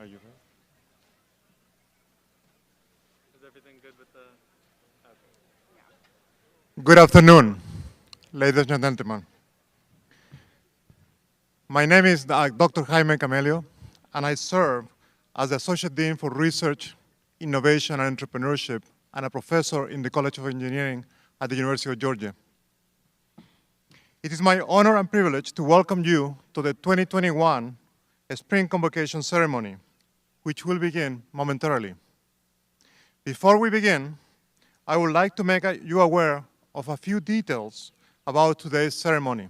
Are you ready? Is everything good with the... Okay. Good afternoon, ladies and gentlemen. My name is Dr. Jaime Camelio, and I serve as the Associate Dean for Research, Innovation, and Entrepreneurship, and a professor in the College of Engineering at the University of Georgia. It is my honor and privilege to welcome you to the 2021 Spring Convocation Ceremony, which will begin momentarily. Before we begin, I would like to make you aware of a few details about today's ceremony.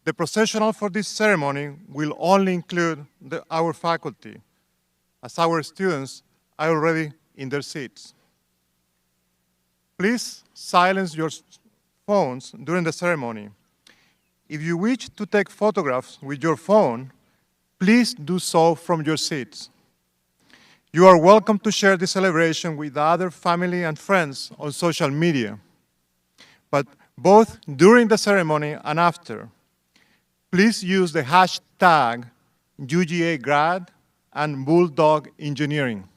The processional for this ceremony will only include our faculty, as our students are already in their seats. Please silence your phones during the ceremony. If you wish to take photographs with your phone, please do so from your seats. You are welcome to share the celebration with other family and friends on social media, but both during the ceremony and after, please use the hashtag UGA grad and Bulldog Engineering.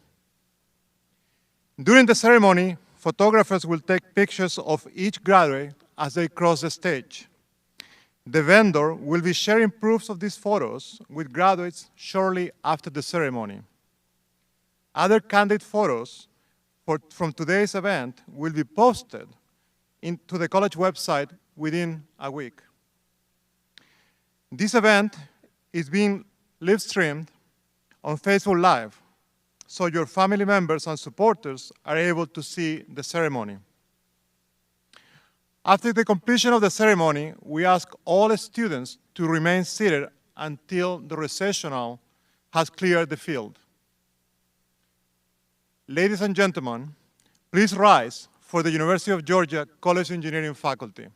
During the ceremony, photographers will take pictures of each graduate as they cross the stage. The vendor will be sharing proofs of these photos with graduates shortly after the ceremony. Other candid photos from today's event will be posted to the college website within a week. This event is being live-streamed on Facebook Live, so your family members and supporters are able to see the ceremony. After the completion of the ceremony, we ask all students to remain seated until the recessional has cleared the field. Ladies and gentlemen, please rise for the University of Georgia College of Engineering faculty.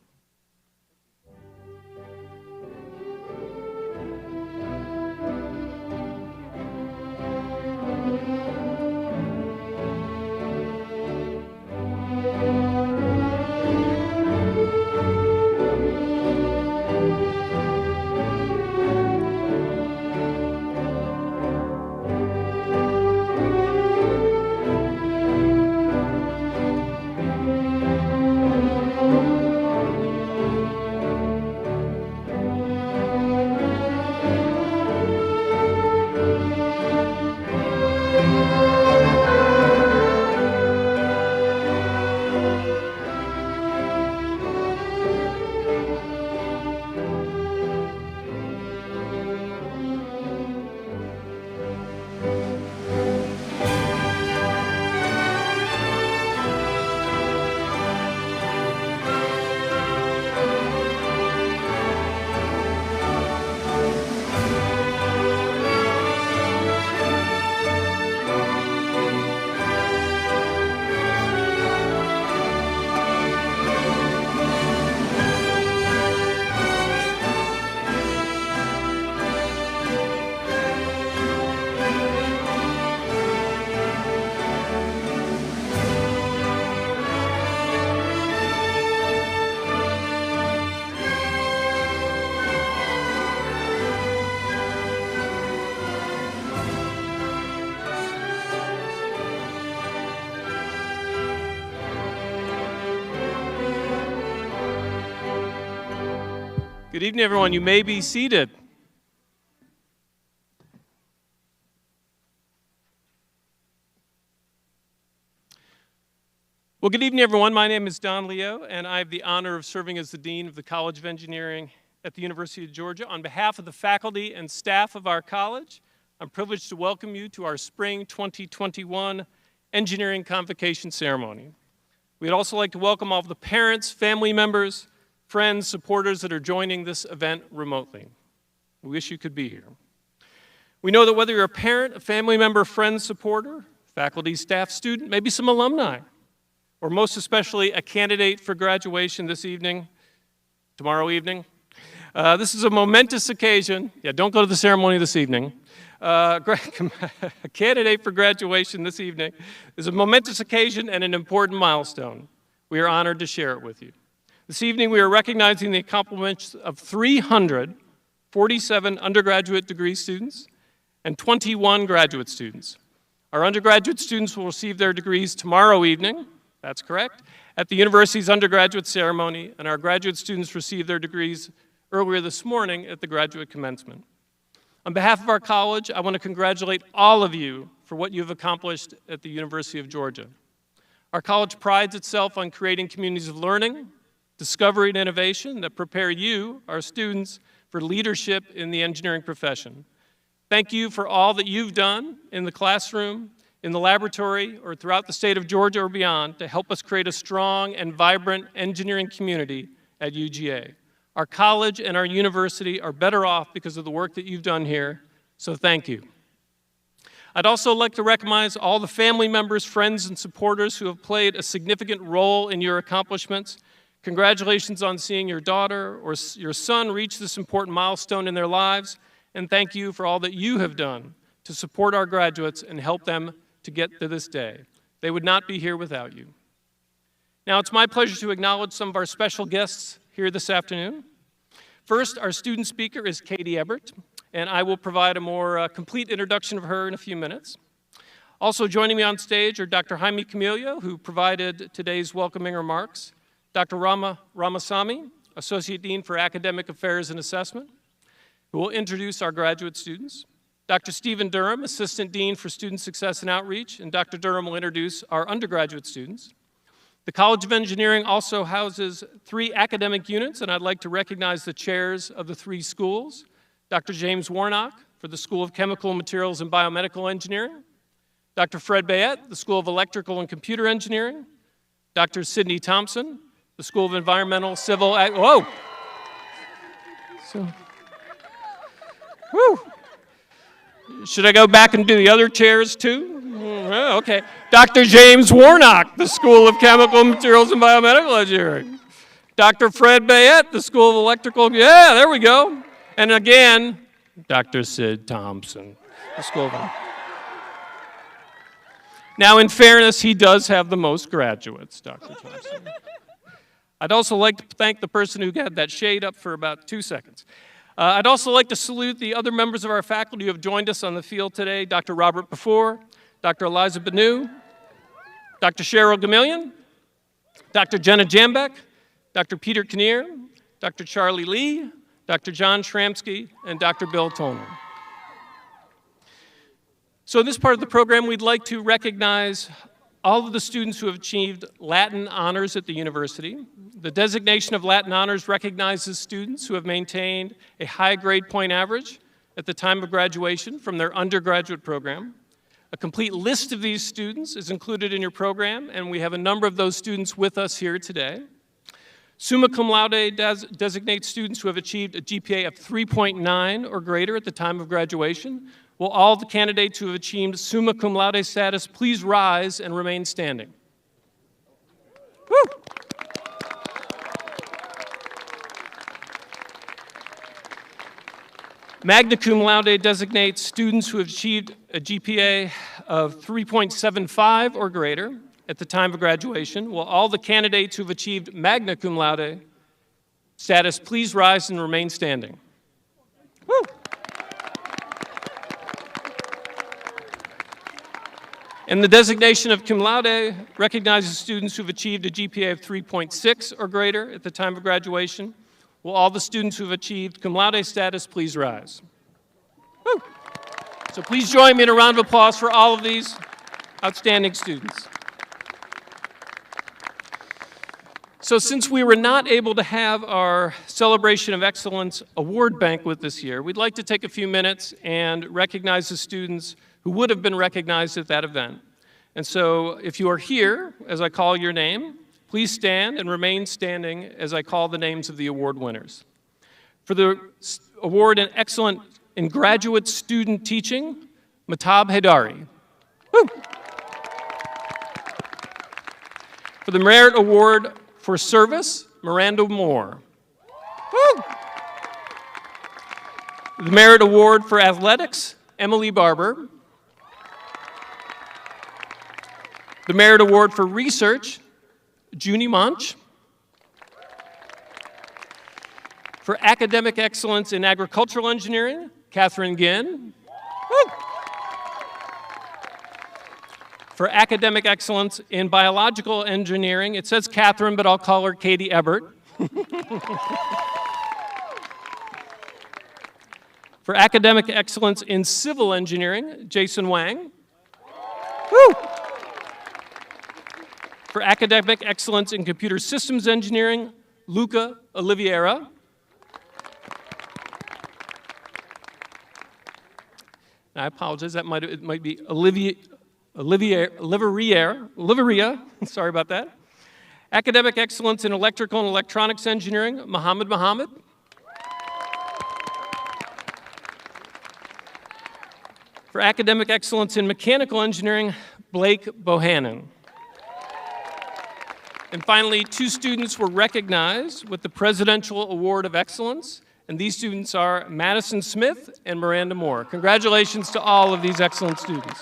Good evening, everyone. You may be seated. Well, good evening, everyone. My name is Don Leo, and I have the honor of serving as the Dean of the College of Engineering at the University of Georgia. On behalf of the faculty and staff of our college, I'm privileged to welcome you to our Spring 2021 Engineering Convocation Ceremony. We'd also like to welcome all of the parents, family members, friends, supporters that are joining this event remotely. We wish you could be here. We know that whether you're a parent, a family member, friend, supporter, faculty, staff, student, maybe some alumni, or most especially a candidate for graduation this evening, tomorrow evening, this is a momentous occasion. Yeah, don't go to the ceremony this evening. A candidate for graduation this evening is a momentous occasion and an important milestone. We are honored to share it with you. This evening, we are recognizing the accomplishments of 347 undergraduate degree students and 21 graduate students. Our undergraduate students will receive their degrees tomorrow evening, that's correct, at the university's undergraduate ceremony, and our graduate students received their degrees earlier this morning at the graduate commencement. On behalf of our college, I want to congratulate all of you for what you've accomplished at the University of Georgia. Our college prides itself on creating communities of learning, discovery, and innovation that prepare you, our students, for leadership in the engineering profession. Thank you for all that you've done in the classroom, in the laboratory, or throughout the state of Georgia or beyond to help us create a strong and vibrant engineering community at UGA. Our college and our university are better off because of the work that you've done here, so thank you. I'd also like to recognize all the family members, friends, and supporters who have played a significant role in your accomplishments. Congratulations on seeing your daughter or your son reach this important milestone in their lives, and thank you for all that you have done to support our graduates and help them to get to this day. They would not be here without you. Now, it's my pleasure to acknowledge some of our special guests here this afternoon. First, our student speaker is Katie Ebert, and I will provide a more complete introduction of her in a few minutes. Also joining me on stage are Dr. Jaime Camillo, who provided today's welcoming remarks, Dr. Rama Ramasamy, Associate Dean for Academic Affairs and Assessment, who will introduce our graduate students, Dr. Stephen Durham, Assistant Dean for Student Success and Outreach, and Dr. Durham will introduce our undergraduate students. The College of Engineering also houses 3 academic units, and I'd like to recognize the chairs of the 3 schools. Dr. James Warnock for the School of Chemical Materials and Biomedical Engineering, Dr. Fred Bayette, the School of Electrical and Computer Engineering, Dr. Sidney Thompson, the School of Environmental, Civil, whoa! So, whew! Should I go back and do the other chairs too? Oh, okay. Dr. James Warnock, the School of Chemical Materials and Biomedical Engineering. Dr. Fred Bayette, the School of Electrical, yeah, there we go. And again, Dr. Sid Thompson, the School of... Now, in fairness, he does have the most graduates, Dr. Thompson. I'd also like to thank the person who had that shade up for about 2 seconds. I'd also like to salute the other members of our faculty who have joined us on the field today, Dr. Robert Befor, Dr. Eliza Benu, Dr. Cheryl Gamillion, Dr. Jenna Jambeck, Dr. Peter Kinnear, Dr. Charlie Lee, Dr. John Shramsky, and Dr. Bill Toner. So in this part of the program, we'd like to recognize all of the students who have achieved Latin honors at the university. The designation of Latin honors recognizes students who have maintained a high grade point average at the time of graduation from their undergraduate program. A complete list of these students is included in your program, and we have a number of those students with us here today. Summa cum laude designates students who have achieved a GPA of 3.9 or greater at the time of graduation. Will all the candidates who have achieved summa cum laude status please rise and remain standing? Woo! Magna cum laude designates students who have achieved a GPA of 3.75 or greater at the time of graduation. Will all the candidates who have achieved magna cum laude status please rise and remain standing? Woo! And the designation of cum laude recognizes students who have achieved a GPA of 3.6 or greater at the time of graduation. Will all the students who have achieved cum laude status please rise? Woo! So please join me in a round of applause for all of these outstanding students. So since we were not able to have our Celebration of Excellence award banquet this year, we'd like to take a few minutes and recognize the students who would have been recognized at that event. And so if you are here as I call your name, please stand and remain standing as I call the names of the award winners. For the award in Excellent in Graduate Student Teaching, Matab Haidari. Woo! For the Merit Award for Service, Miranda Moore. Woo! The Merit Award for Athletics, Emily Barber. The Merit Award for Research, Junie Munch. For Academic Excellence in Agricultural Engineering, Catherine Ginn. Woo! For Academic Excellence in Biological Engineering, it says Catherine, but I'll call her Katie Ebert. For Academic Excellence in Civil Engineering, Jason Wang. Woo! For academic excellence in computer systems engineering, Luca Oliveira. I apologize, it might be Oliveria, sorry about that. Academic excellence in electrical and electronics engineering, Mohammed. For academic excellence in mechanical engineering, Blake Bohannon. And finally, 2 students were recognized with the Presidential Award of Excellence, and these students are Madison Smith and Miranda Moore. Congratulations to all of these excellent students.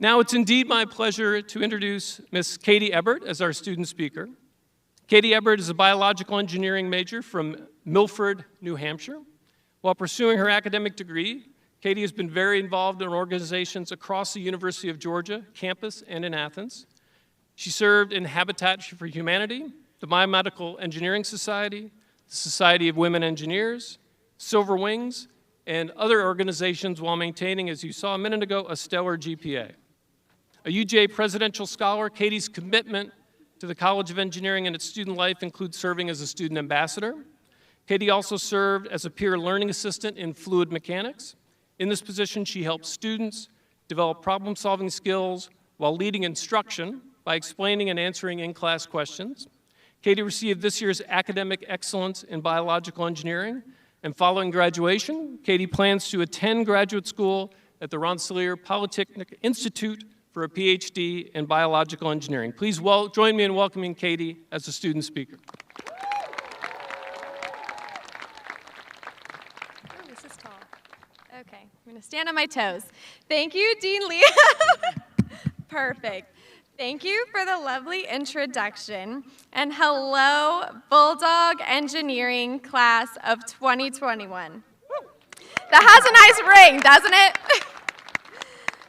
Now it's indeed my pleasure to introduce Ms. Katie Ebert as our student speaker. Katie Ebert is a biological engineering major from Milford, New Hampshire. While pursuing her academic degree, Katie has been very involved in organizations across the University of Georgia campus and in Athens. She served in Habitat for Humanity, the Biomedical Engineering Society, the Society of Women Engineers, Silver Wings, and other organizations while maintaining, as you saw a minute ago, a stellar GPA. A UGA Presidential Scholar, Katie's commitment to the College of Engineering and its student life includes serving as a student ambassador. Katie also served as a peer learning assistant in fluid mechanics. In this position, she helps students develop problem-solving skills while leading instruction by explaining and answering in-class questions. Katie received this year's Academic Excellence in Biological Engineering, and following graduation, Katie plans to attend graduate school at the Rensselaer Polytechnic Institute for a PhD in Biological Engineering. Please join me in welcoming Katie as a student speaker. Okay, I'm going to stand on my toes. Thank you, Dean Lee. Perfect. Thank you for the lovely introduction. And hello, Bulldog Engineering class of 2021. That has a nice ring, doesn't it?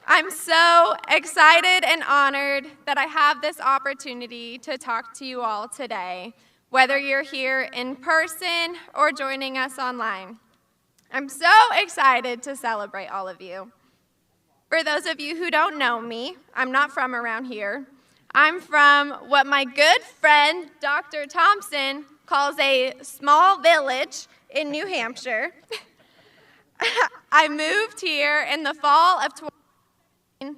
I'm so excited and honored that I have this opportunity to talk to you all today, whether you're here in person or joining us online. I'm so excited to celebrate all of you. For those of you who don't know me, I'm not from around here. I'm from what my good friend, Dr. Thompson, calls a small village in New Hampshire. I moved here in the fall of 2019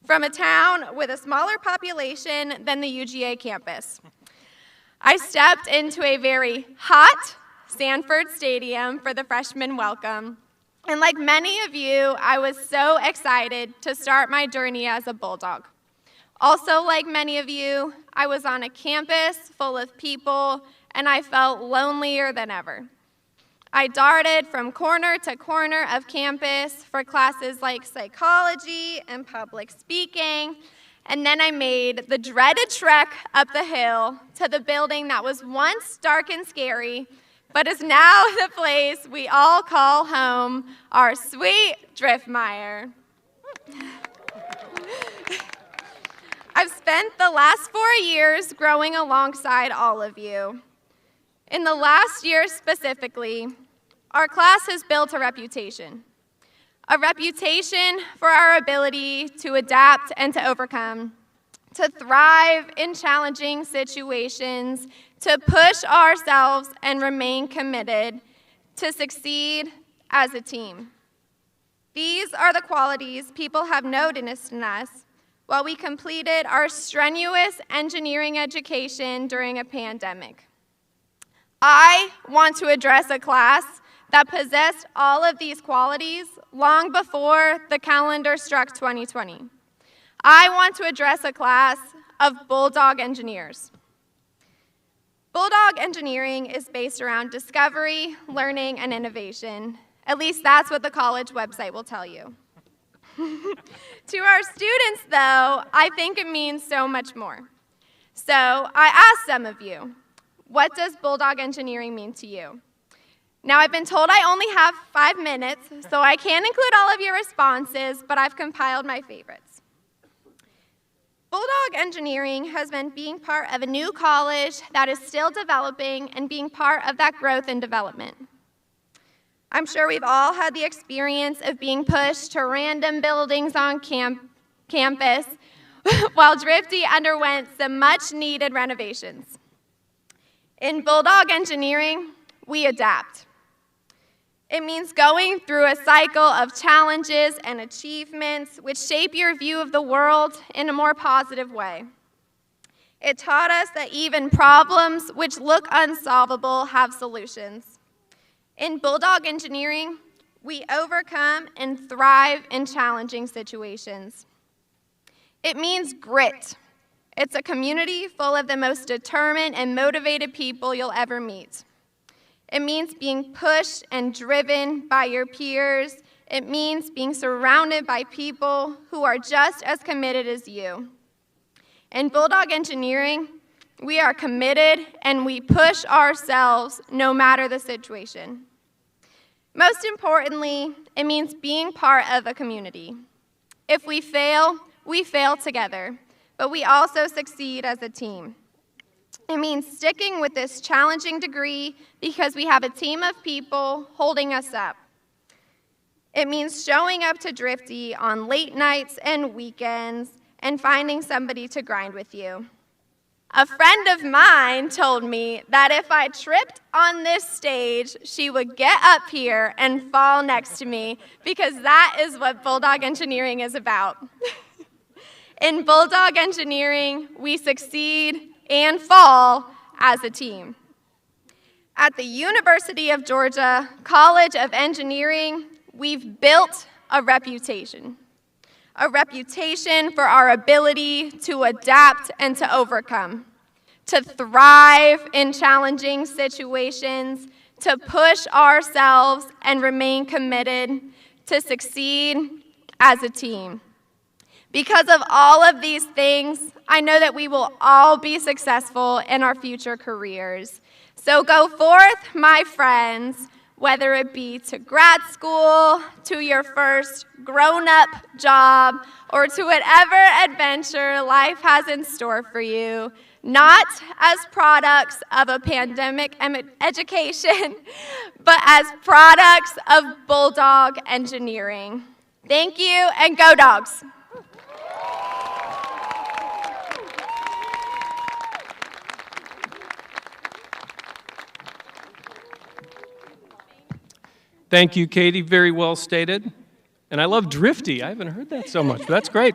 from a town with a smaller population than the UGA campus. I stepped into a very hot Sanford Stadium for the freshman welcome. And like many of you, I was so excited to start my journey as a Bulldog. Also, like many of you, I was on a campus full of people, and I felt lonelier than ever. I darted from corner to corner of campus for classes like psychology and public speaking, and then I made the dreaded trek up the hill to the building that was once dark and scary, but is now the place we all call home, our sweet Driftmeyer. I've spent the last 4 years growing alongside all of you. In the last year specifically, our class has built a reputation for our ability to adapt and to overcome, to thrive in challenging situations, to push ourselves and remain committed, to succeed as a team. These are the qualities people have noticed in us while we completed our strenuous engineering education during a pandemic. I want to address a class that possessed all of these qualities long before the calendar struck 2020. I want to address a class of Bulldog engineers. Bulldog engineering is based around discovery, learning, and innovation. At least that's what the college website will tell you. To our students, though, I think it means so much more. So I asked some of you, what does Bulldog engineering mean to you? Now, I've been told I only have 5 minutes, so I can't include all of your responses, but I've compiled my favorites. Bulldog engineering has been being part of a new college that is still developing and being part of that growth and development. I'm sure we've all had the experience of being pushed to random buildings on campus while Drifty underwent some much-needed renovations. In Bulldog Engineering, we adapt. It means going through a cycle of challenges and achievements which shape your view of the world in a more positive way. It taught us that even problems which look unsolvable have solutions. In Bulldog Engineering, we overcome and thrive in challenging situations. It means grit. It's a community full of the most determined and motivated people you'll ever meet. It means being pushed and driven by your peers. It means being surrounded by people who are just as committed as you. In Bulldog Engineering, we are committed and we push ourselves no matter the situation. Most importantly, it means being part of a community. If we fail together, but we also succeed as a team. It means sticking with this challenging degree because we have a team of people holding us up. It means showing up to Drifty on late nights and weekends and finding somebody to grind with you. A friend of mine told me that if I tripped on this stage, she would get up here and fall next to me because that is what Bulldog Engineering is about. In Bulldog Engineering, we succeed and fall as a team. At the University of Georgia College of Engineering, we've built a reputation for our ability to adapt and to overcome, to thrive in challenging situations, to push ourselves and remain committed, to succeed as a team. Because of all of these things, I know that we will all be successful in our future careers. So go forth, my friends, whether it be to grad school, to your first grown-up job, or to whatever adventure life has in store for you, not as products of a pandemic education, but as products of Bulldog Engineering. Thank you, and go Dogs! Thank you, Katie. Very well stated. And I love Drifty. I haven't heard that so much, but that's great.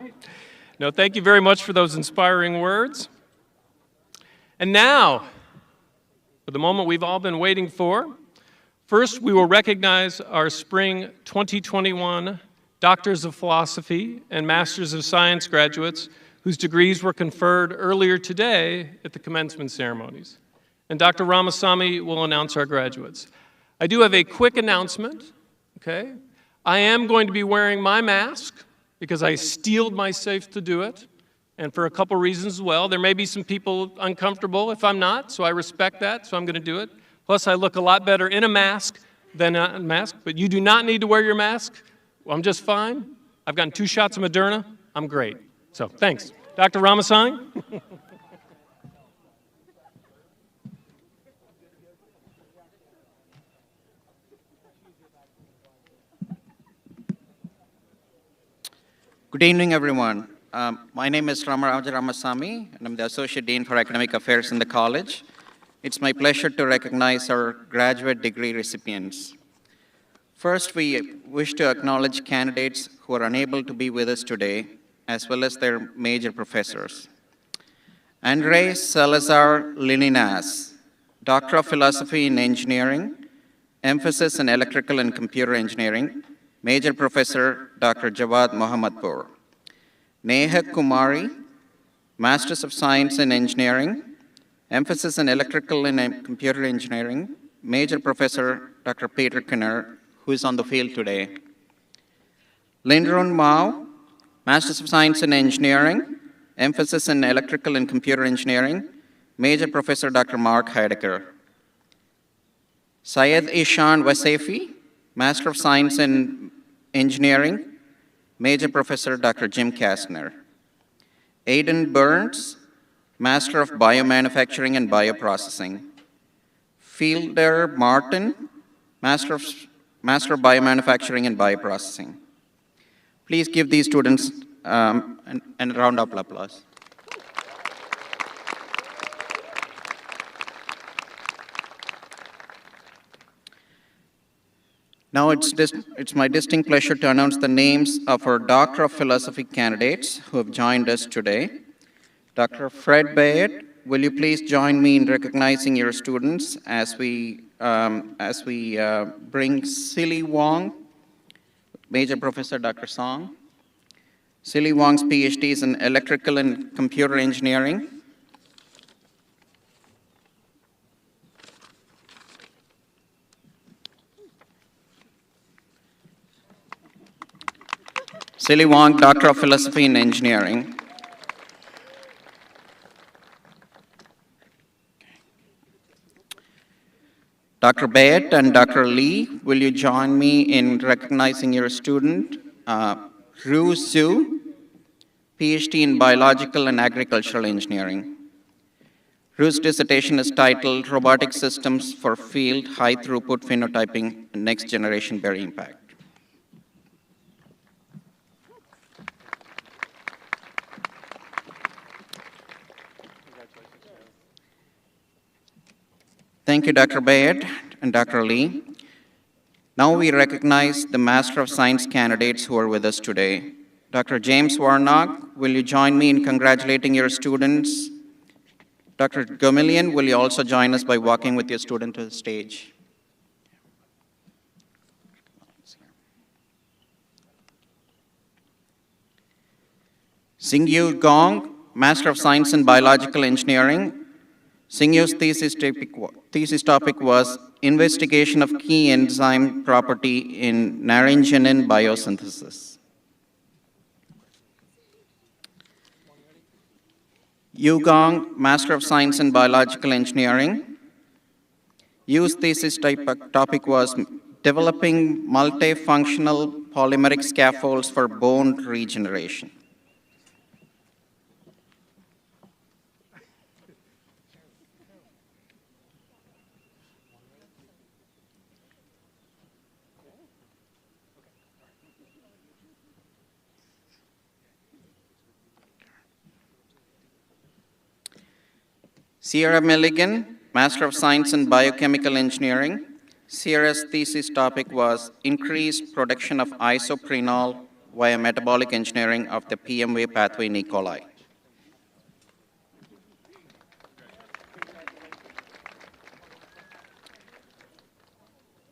No, thank you very much for those inspiring words. And now, for the moment we've all been waiting for, first we will recognize our spring 2021 Doctors of Philosophy and Masters of Science graduates whose degrees were conferred earlier today at the commencement ceremonies. And Dr. Ramasamy will announce our graduates. I do have a quick announcement, okay? I am going to be wearing my mask because I steeled myself to do it, and for a couple reasons as well. There may be some people uncomfortable if I'm not, so I respect that, so I'm going to do it. Plus, I look a lot better in a mask than not in a mask, but you do not need to wear your mask. Well, I'm just fine. I've gotten 2 shots of Moderna. I'm great. So, thanks. Dr. Ramasamy? Good evening, everyone. My name is Ramaraj Ramasamy, and I'm the Associate Dean for Academic Affairs in the college. It's my pleasure to recognize our graduate degree recipients. First, we wish to acknowledge candidates who are unable to be with us today, as well as their major professors. Andrés Salazar Lininas, Doctor of Philosophy in Engineering, emphasis in Electrical and Computer Engineering, Major Professor Dr. Jawad Mohammadpour. Neha Kumari, Masters of Science in Engineering, emphasis in Electrical and Computer Engineering, Major Professor Dr. Peter Kinner, who is on the field today. Lindrun Mao, Masters of Science in Engineering, emphasis in Electrical and Computer Engineering, Major Professor Dr. Mark Heidegger. Syed Ishan Wasefi, Master of Science in Engineering, Major Professor Dr. Jim Kastner. Aidan Burns, Master of Biomanufacturing and Bioprocessing. Fielder Martin, Master of Master of Biomanufacturing and Bioprocessing. Please give these students a round of applause. Now it's my distinct pleasure to announce the names of our Doctor of Philosophy candidates who have joined us today. Dr. Fred Bayet, will you please join me in recognizing your students as we bring Silly Wong, Major Professor Dr. Song. Silly Wong's PhD is in Electrical and Computer Engineering. Silly Wong, Doctor of Philosophy in Engineering. Dr. Bayet and Dr. Lee, will you join me in recognizing your student, Ru Su, PhD in Biological and Agricultural Engineering. Ru's dissertation is titled Robotic Systems for Field High Throughput Phenotyping and Next Generation Berry Impact. Thank you, Dr. Bayet and Dr. Lee. Now we recognize the Master of Science candidates who are with us today. Dr. James Warnock, will you join me in congratulating your students? Dr. Gomillion, will you also join us by walking with your student to the stage? Xingyu Gong, Master of Science in Biological Engineering. Xingyu's thesis topic was investigation of key enzyme property in naringenin biosynthesis. Yu Gong, Master of Science in Biological Engineering. Yu's thesis topic was developing multifunctional polymeric scaffolds for bone regeneration. Sierra Milligan, Master of Science in Biochemical Engineering. Sierra's thesis topic was increased production of isoprenol via metabolic engineering of the PMV pathway in E. coli.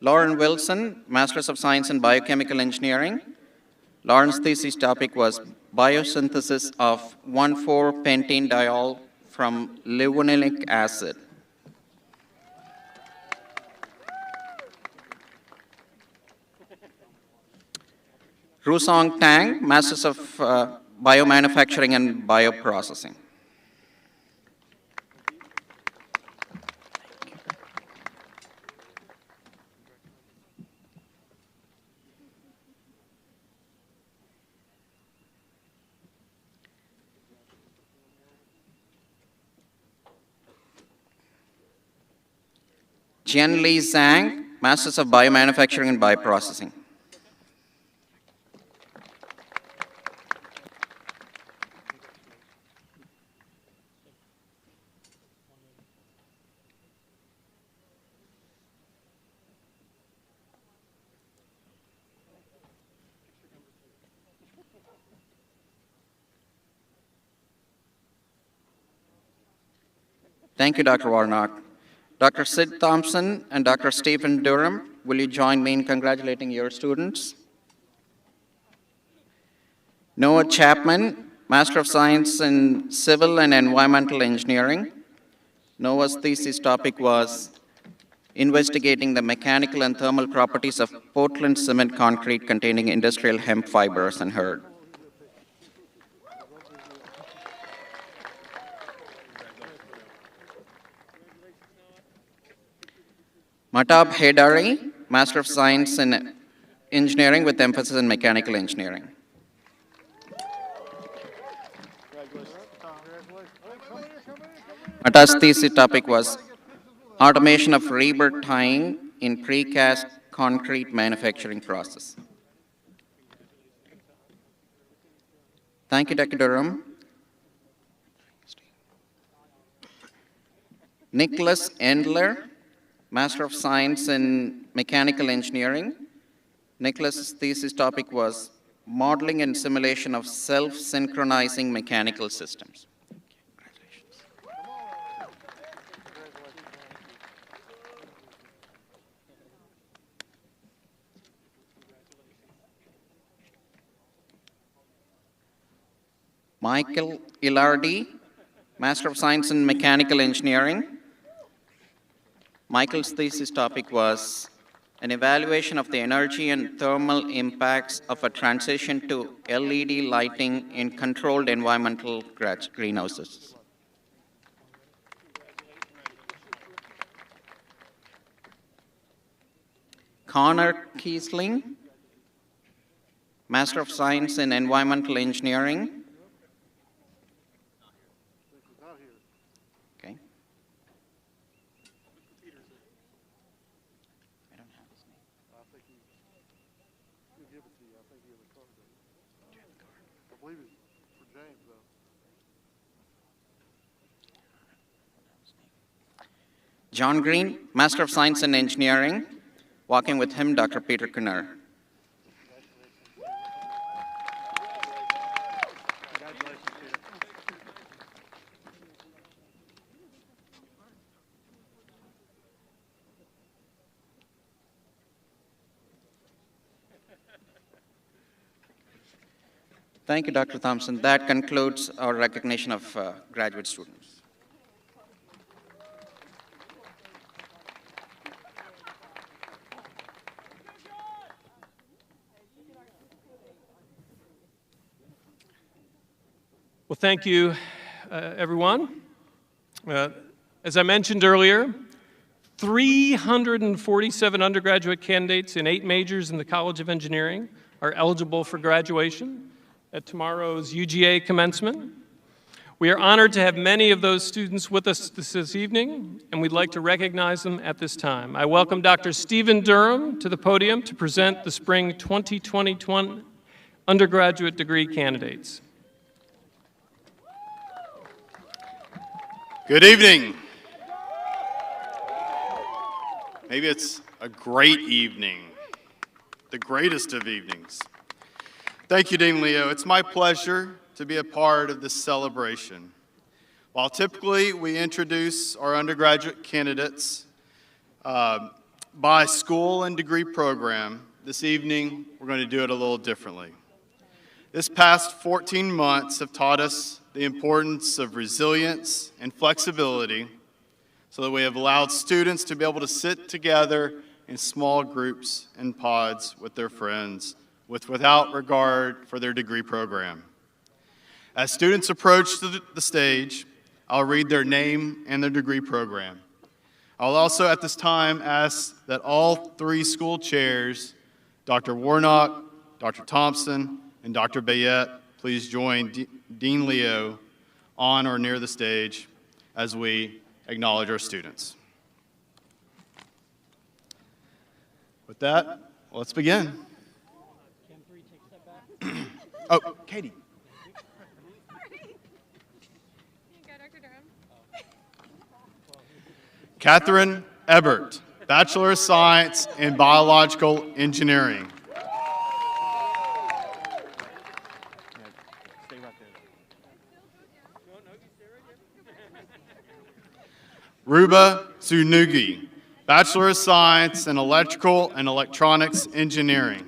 Lauren Wilson, Masters of Science in Biochemical Engineering. Lauren's thesis topic was biosynthesis of 1,4-pentanediol from levulinic acid. Rusong Tang, Masters of Biomanufacturing and Bioprocessing. Jianli Zhang, Masters of Biomanufacturing and Bioprocessing. Thank you, Dr. Warnock. Dr. Sid Thompson and Dr. Stephen Durham, will you join me in congratulating your students? Noah Chapman, Master of Science in Civil and Environmental Engineering. Noah's thesis topic was investigating the mechanical and thermal properties of Portland cement concrete containing industrial hemp fibers and hurd. Matab Haidari, Master of Science in Engineering with emphasis in Mechanical Engineering. Mata's thesis topic was automation of rebar tying in precast concrete manufacturing process. Thank you, Dr. Durham. Nicholas Endler, Master of Science in Mechanical Engineering. Nicholas' thesis topic was modeling and simulation of self-synchronizing mechanical systems. Congratulations. Michael Ilardi, Master of Science in Mechanical Engineering. Michael's thesis topic was an evaluation of the energy and thermal impacts of a transition to LED lighting in controlled environmental greenhouses. Connor Kiesling, Master of Science in Environmental Engineering. Okay. I don't have his name. I believe it's for James, though. John Green, Master of Science in Engineering. Walking with him, Dr. Peter Kunner. Thank you, Dr. Thompson. That concludes our recognition of graduate students. Well, thank you, everyone. As I mentioned earlier, 347 undergraduate candidates in 8 majors in the College of Engineering are eligible for graduation at tomorrow's UGA commencement. We are honored to have many of those students with us this evening, and we'd like to recognize them at this time. I welcome Dr. Stephen Durham to the podium to present the spring 2021 undergraduate degree candidates. Good evening. Maybe it's a great evening, the greatest of evenings. Thank you, Dean Leo. It's my pleasure to be a part of this celebration. While typically we introduce our undergraduate candidates by school and degree program, this evening we're going to do it a little differently. This past 14 months have taught us the importance of resilience and flexibility so that we have allowed students to be able to sit together in small groups and pods with their friends without regard for their degree program. As students approach the stage, I'll read their name and their degree program. I'll also at this time ask that all 3 school chairs, Dr. Warnock, Dr. Thompson, and Dr. Bayette, please join Dean Leo on or near the stage as we acknowledge our students. With that, let's begin. Oh, Katie. Catherine Ebert, Bachelor of Science in Biological Engineering. Ruba Sunugi, Bachelor of Science in Electrical and Electronics Engineering.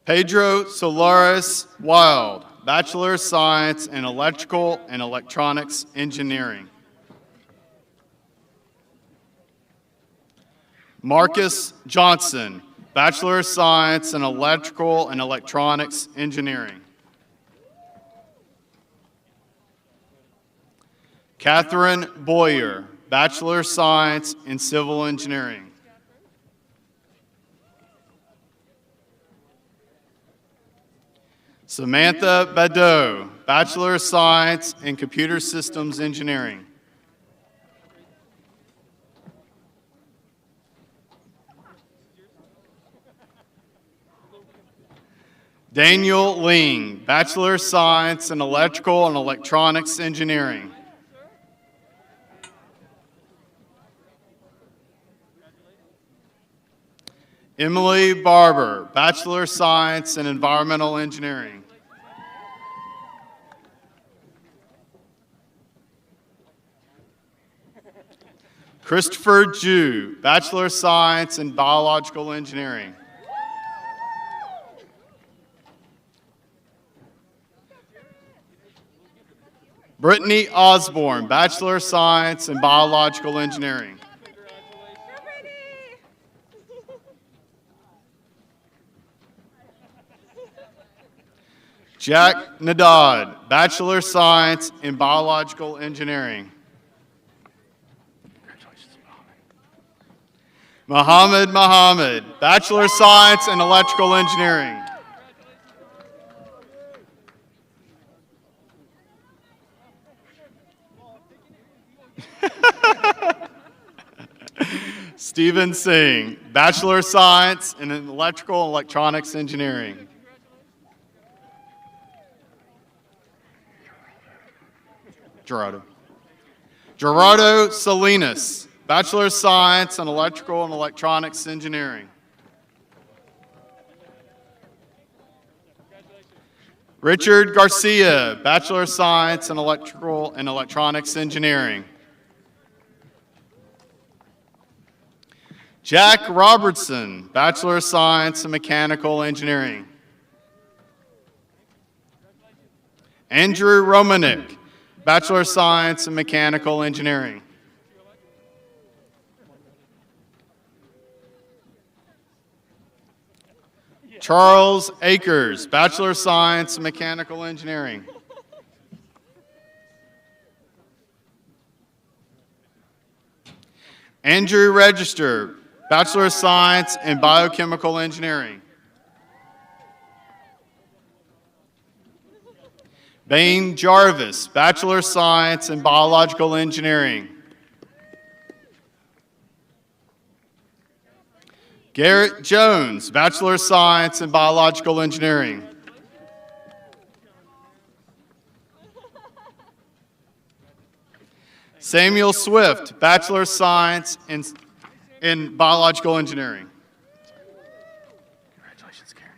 Pedro Solares Wild, Bachelor of Science in Electrical and Electronics Engineering. Marcus Johnson, Bachelor of Science in Electrical and Electronics Engineering. Catherine Boyer, Bachelor of Science in Civil Engineering. Samantha Badeau, Bachelor of Science in Computer Systems Engineering. Daniel Ling, Bachelor of Science in Electrical and Electronics Engineering. Emily Barber, Bachelor of Science in Environmental Engineering. Christopher Ju, Bachelor of Science in Biological Engineering. Brittany Osborne, Bachelor of Science in Biological Engineering. Jack Nadad, Bachelor of Science in Biological Engineering. Muhammad Muhammad, Bachelor of Science in Electrical Engineering. Stephen Singh, Bachelor of Science in Electrical and Electronics Engineering. Gerardo Salinas, Bachelor of Science in Electrical and Electronics Engineering. Richard Garcia, Bachelor of Science in Electrical and Electronics Engineering. Jack Robertson, Bachelor of Science in Mechanical Engineering. Andrew Romanek, Bachelor of Science in Mechanical Engineering. Charles Akers, Bachelor of Science in Mechanical Engineering. Andrew Register, Bachelor of Science in Biochemical Engineering. Bain Jarvis, Bachelor of Science in Biological Engineering. Garrett Jones, Bachelor of Science in Biological Engineering. Samuel Swift, Bachelor of Science in Biological Engineering. Congratulations, Karen.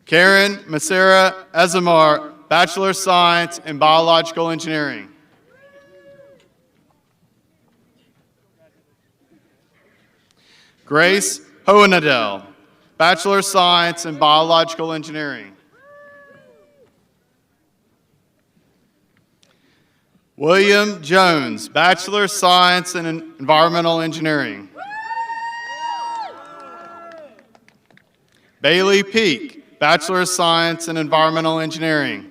Karen Masera Azamar, Bachelor of Science in Biological Engineering. Grace Hohenadel, Bachelor of Science in Biological Engineering. William Jones, Bachelor of Science in Environmental Engineering. Bailey Peak, Bachelor of Science in Environmental Engineering.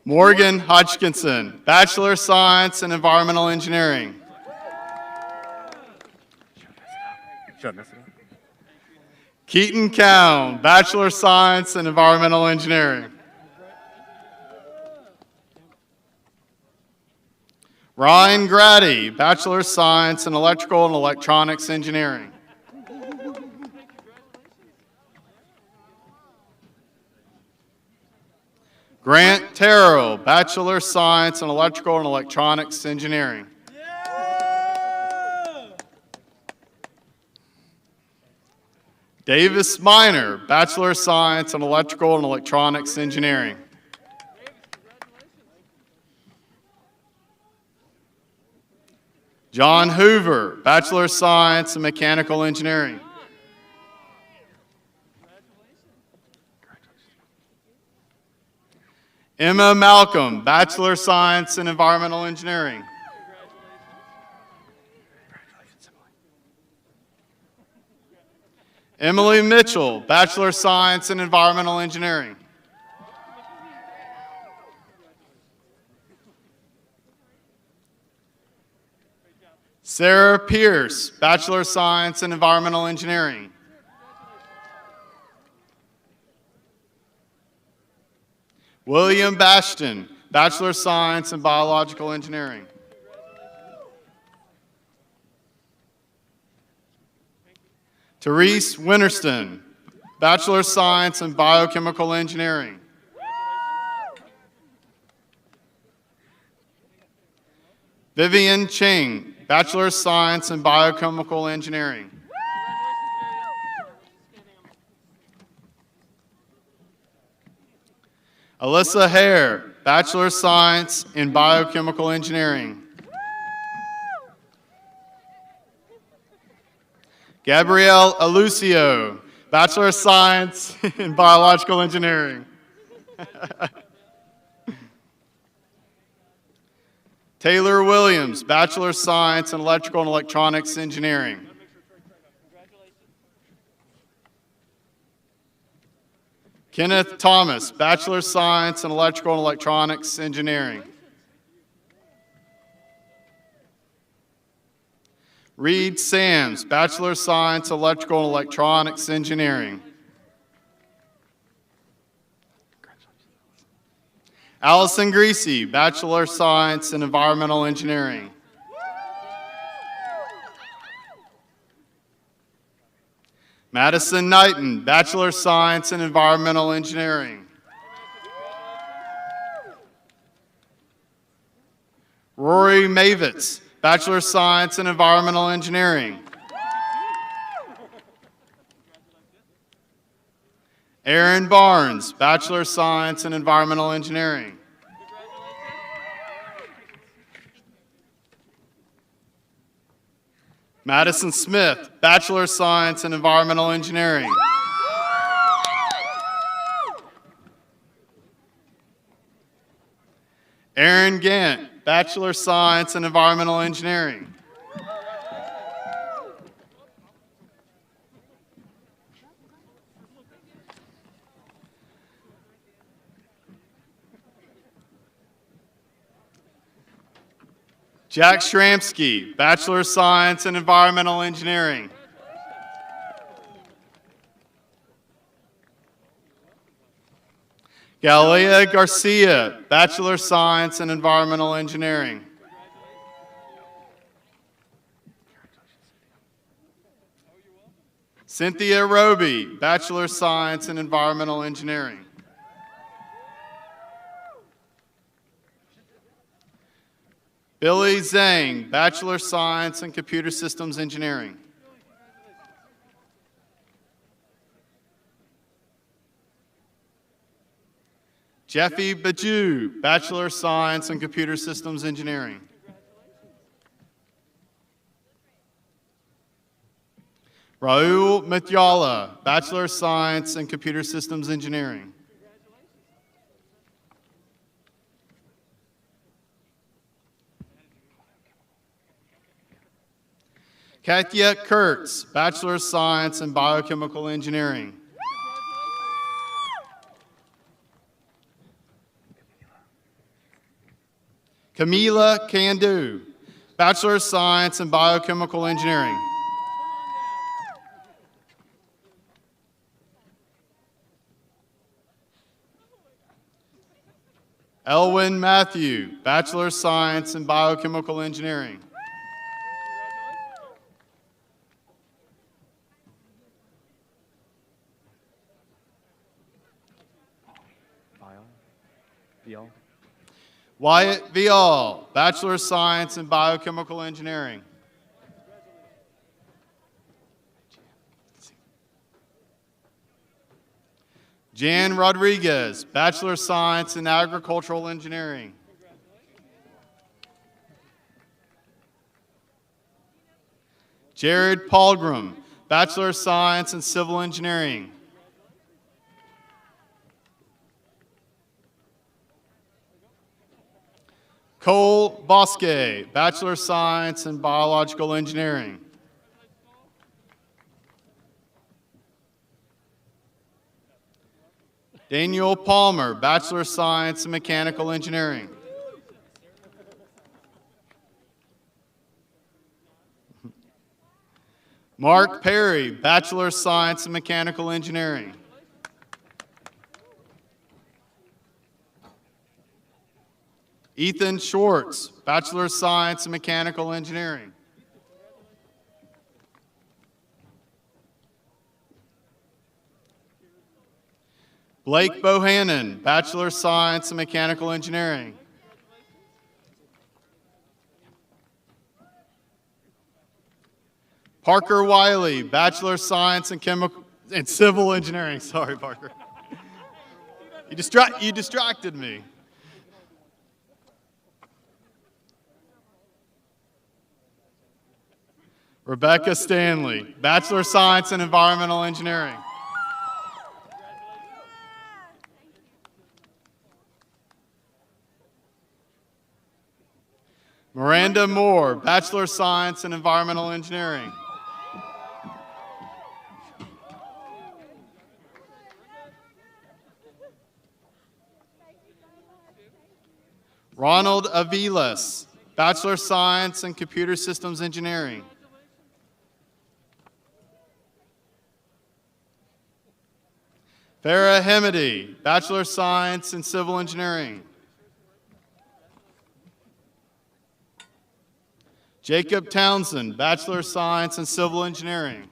Morgan Hodgkinson, Bachelor of Science in Environmental Engineering. Keaton Cowan, Bachelor of Science in Environmental Engineering. Ryan Grady, Bachelor of Science in Electrical and Electronics Engineering. Grant Terrell, Bachelor of Science in Electrical and Electronics Engineering. Davis Minor, Bachelor of Science in Electrical and Electronics Engineering. John Hoover, Bachelor of Science in Mechanical Engineering. Emma Malcolm, Bachelor of Science in Environmental Engineering. Emily Mitchell, Bachelor of Science in Environmental Engineering. Sarah Pierce, Bachelor of Science in Environmental Engineering. William Bastion, Bachelor of Science in Biological Engineering. Therese Winterston, Bachelor of Science in Biochemical Engineering. Vivian Ching, Bachelor of Science in Biochemical Engineering. Alyssa Hare, Bachelor of Science in Biochemical Engineering. Gabrielle Alucio, Bachelor of Science in Biological Engineering. Taylor Williams, Bachelor of Science in Electrical and Electronics Engineering. Kenneth Thomas, Bachelor of Science in Electrical and Electronics Engineering. Reed Sams, Bachelor of Science, Electrical and Electronics Engineering. Allison Greasy, Bachelor of Science in Environmental Engineering. Madison Knighton, Bachelor of Science in Environmental Engineering. Rory Mavitz, Bachelor of Science in Environmental Engineering. Aaron Barnes, Bachelor of Science in Environmental Engineering. Madison Smith, Bachelor of Science in Environmental Engineering. Aaron Gant, Bachelor of Science in Environmental Engineering. Jack Shramsky, Bachelor of Science in Environmental Engineering. Galilea Garcia, Bachelor of Science in Environmental Engineering. Cynthia Roby, Bachelor of Science in Environmental Engineering. Billy Zhang, Bachelor of Science in Computer Systems Engineering. Jeffy Baju, Bachelor of Science in Computer Systems Engineering. Raul Matyala, Bachelor of Science in Computer Systems Engineering. Katya Kurtz, Bachelor of Science in Biochemical Engineering. Camila Candu, Bachelor of Science in Biochemical Engineering. Elwin Matthew, Bachelor of Science in Biochemical Engineering. Wyatt Vial, Bachelor of Science in Biochemical Engineering. Jan Rodriguez, Bachelor of Science in Agricultural Engineering. Jared Palgram, Bachelor of Science in Civil Engineering. Cole Bosque, Bachelor of Science in Biological Engineering. Daniel Palmer, Bachelor of Science in Mechanical Engineering. Mark Perry, Bachelor of Science in Mechanical Engineering. Ethan Schwartz, Bachelor of Science in Mechanical Engineering. Blake Bohannon, Bachelor of Science in Mechanical Engineering. Parker Wiley, Bachelor of Science in Civil Engineering. Sorry, Parker. You distracted me. Rebecca Stanley, Bachelor of Science in Environmental Engineering. Miranda Moore, Bachelor of Science in Environmental Engineering. Ronald Aviles, Bachelor of Science in Computer Systems Engineering. Farah Hemedy, Bachelor of Science in Civil Engineering. Jacob Townsend, Bachelor of Science in Civil Engineering.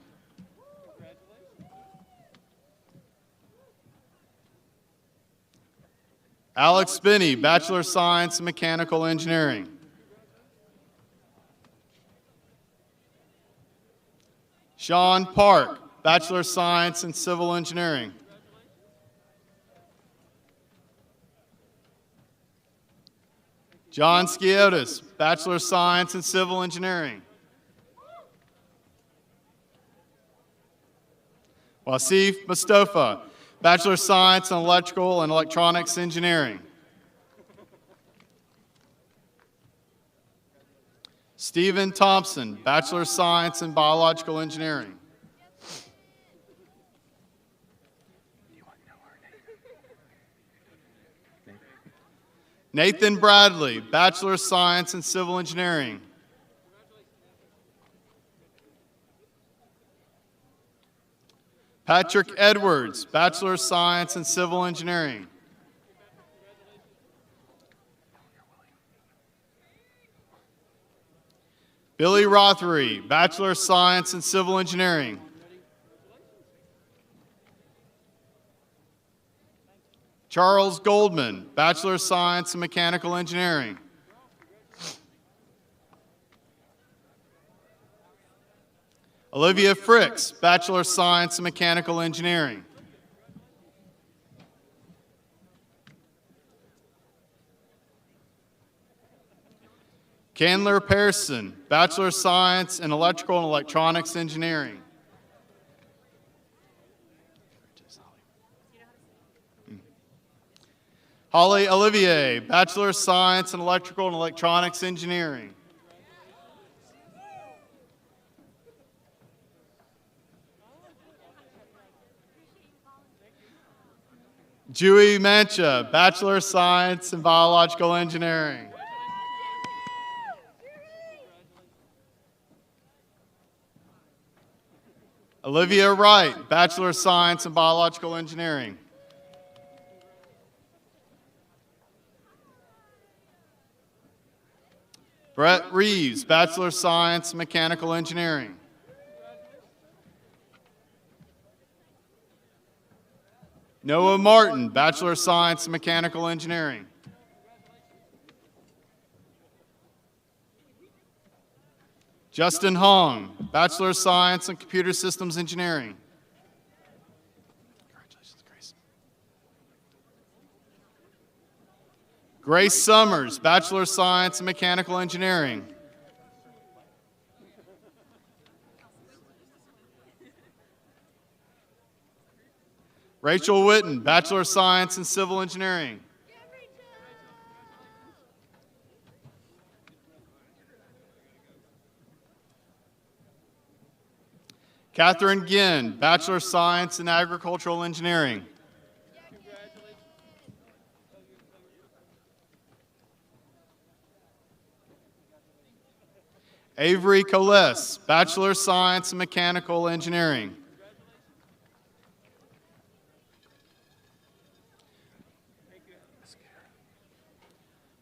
Alex Spinney, Bachelor of Science in Mechanical Engineering. Sean Park, Bachelor of Science in Civil Engineering. John Skiotis, Bachelor of Science in Civil Engineering. Wasif Mustafa, Bachelor of Science in Electrical and Electronics Engineering. Stephen Thompson, Bachelor of Science in Biological Engineering. Nathan Bradley, Bachelor of Science in Civil Engineering. Patrick Edwards, Bachelor of Science in Civil Engineering. Billy Rothery, Bachelor of Science in Civil Engineering. Charles Goldman, Bachelor of Science in Mechanical Engineering. Olivia Fricks, Bachelor of Science in Mechanical Engineering. Candler Pearson, Bachelor of Science in Electrical and Electronics Engineering. Holly Olivier, Bachelor of Science in Electrical and Electronics Engineering. Dewey Mancha, Bachelor of Science in Biological Engineering. Olivia Wright, Bachelor of Science in Biological Engineering. Brett Reeves, Bachelor of Science in Mechanical Engineering. Noah Martin, Bachelor of Science in Mechanical Engineering. Justin Hong, Bachelor of Science in Computer Systems Engineering. Congratulations, Grace. Grace Summers, Bachelor of Science in Mechanical Engineering. Rachel Witten, Bachelor of Science in Civil Engineering. Catherine Ginn, Bachelor of Science in Agricultural Engineering. Avery Coles, Bachelor of Science in Mechanical Engineering.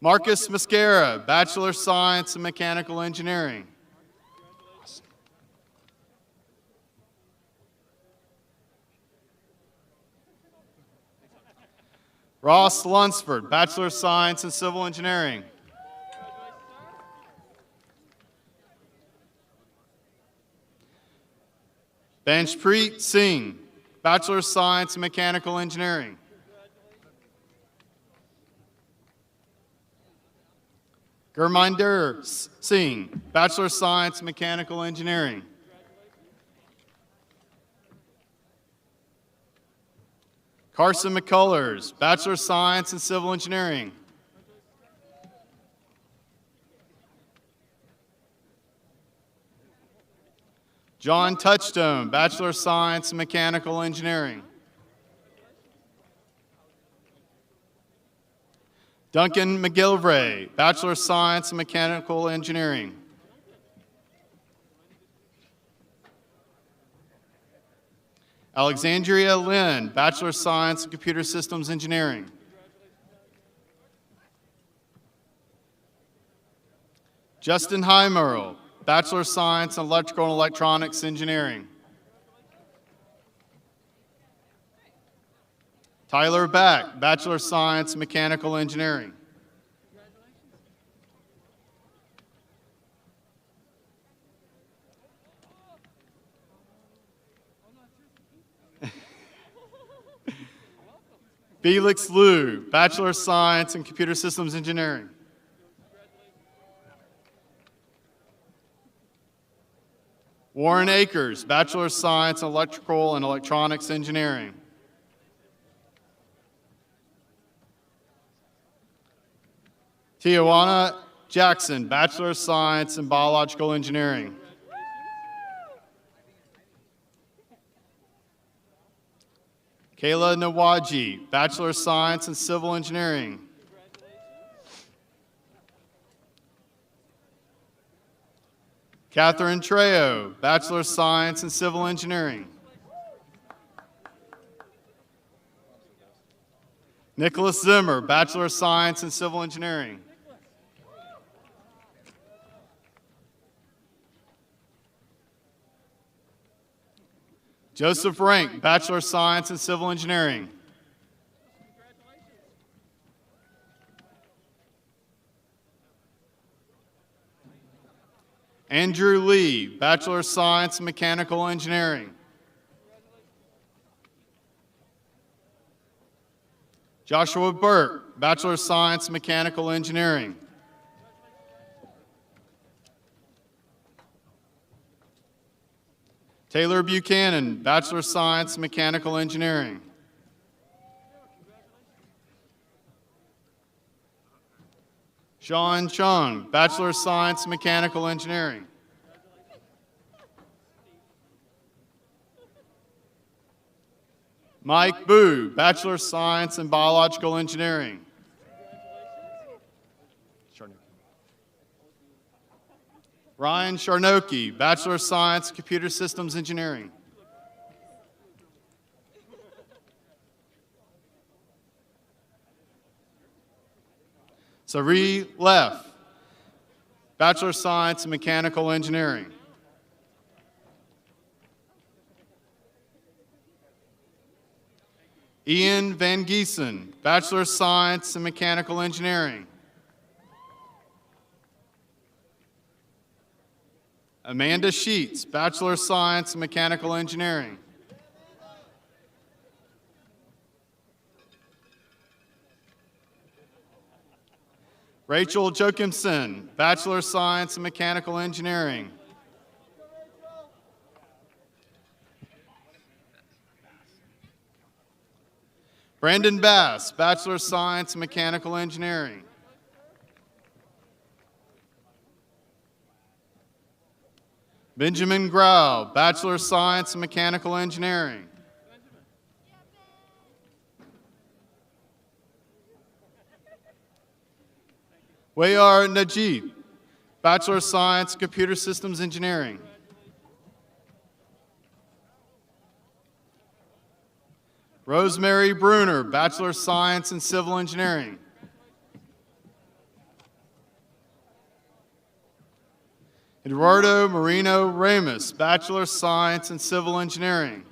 Marcus Mascara, Bachelor of Science in Mechanical Engineering. Ross Lunsford, Bachelor of Science in Civil Engineering. Banshpreet Singh, Bachelor of Science in Mechanical Engineering. Gurminder Singh, Bachelor of Science in Mechanical Engineering. Carson McCullers, Bachelor of Science in Civil Engineering. John Touchstone, Bachelor of Science in Mechanical Engineering. Duncan McGilvray, Bachelor of Science in Mechanical Engineering. Alexandria Lynn, Bachelor of Science in Computer Systems Engineering. Justin Heimerl, Bachelor of Science in Electrical and Electronics Engineering. Tyler Back, Bachelor of Science in Mechanical Engineering. Felix Liu, Bachelor of Science in Computer Systems Engineering. Warren Akers, Bachelor of Science in Electrical and Electronics Engineering. Tijuana Jackson, Bachelor of Science in Biological Engineering. Kayla Nawaji, Bachelor of Science in Civil Engineering. Catherine Trejo, Bachelor of Science in Civil Engineering. Nicholas Zimmer, Bachelor of Science in Civil Engineering. Joseph Rank, Bachelor of Science in Civil Engineering. Andrew Lee, Bachelor of Science in Mechanical Engineering. Joshua Burke, Bachelor of Science in Mechanical Engineering. Taylor Buchanan, Bachelor of Science in Mechanical Engineering. Sean Chung, Bachelor of Science in Mechanical Engineering. Mike Boo, Bachelor of Science in Biological Engineering. Ryan Sharnoki, Bachelor of Science in Computer Systems Engineering. Sari Leff, Bachelor of Science in Mechanical Engineering. Ian Van Giesen, Bachelor of Science in Mechanical Engineering. Amanda Sheets, Bachelor of Science in Mechanical Engineering. Rachel Jokimson, Bachelor of Science in Mechanical Engineering. Brandon Bass, Bachelor of Science in Mechanical Engineering. Benjamin Grau, Bachelor of Science in Mechanical Engineering. Wayar Najib, Bachelor of Science in Computer Systems Engineering. Rosemary Bruner, Bachelor of Science in Civil Engineering. Eduardo Marino Ramos, Bachelor of Science in Civil Engineering.